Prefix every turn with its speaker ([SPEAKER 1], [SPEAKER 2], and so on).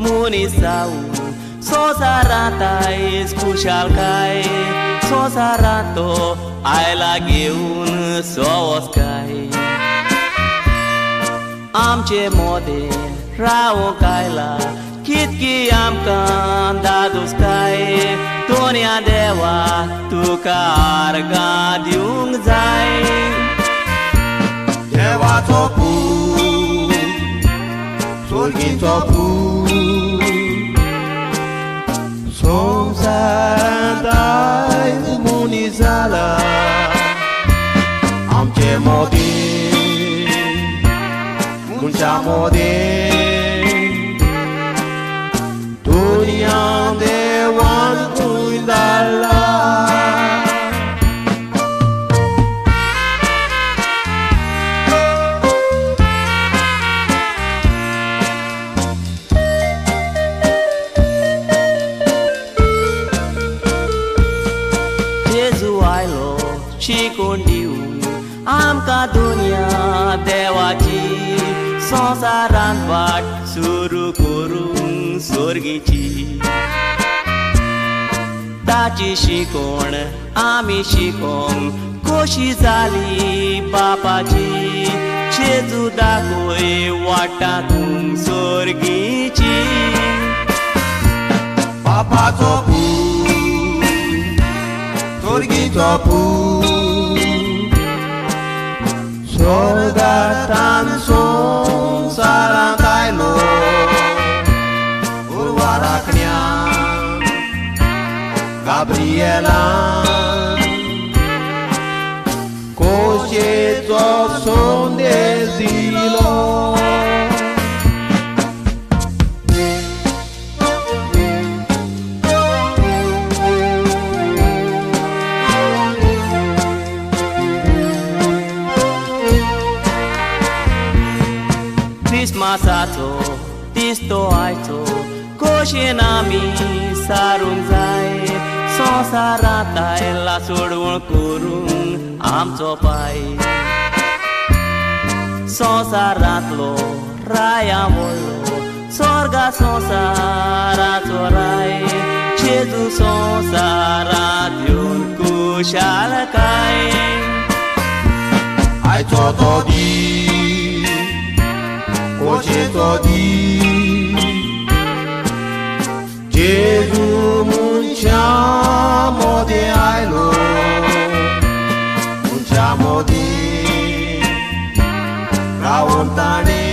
[SPEAKER 1] munisau sosaratai skushalkai sosarato ai lageun sooskai amche mode rao kaila kitki amkan daduskai tonia dewa tukar gadiung zai
[SPEAKER 2] dewa topu sorgi topu somsadai munizala amche mode muncha mode dunia dewan uindala
[SPEAKER 1] Chikundiu amka dunia dewaci sansaran vat suru kurung surgici taci shikon ami shikong koshi zali bapaci chezu dakoi wata tung surgici
[SPEAKER 2] papa topu sorgi topu sorgatan sonsaran tailo urwaraknya Gabriela koshe to son desilo
[SPEAKER 1] Masato, tisto aito, koshinami sarungzai, sonsaratai la surun kurung amco pai. Sonsaratlo raya molo, sorga sonsarat sorai, chezu sonsarat yun kushalakai.
[SPEAKER 2] Ai totodi Oce todi Gesù munciamo di ailo munciamo di Raontane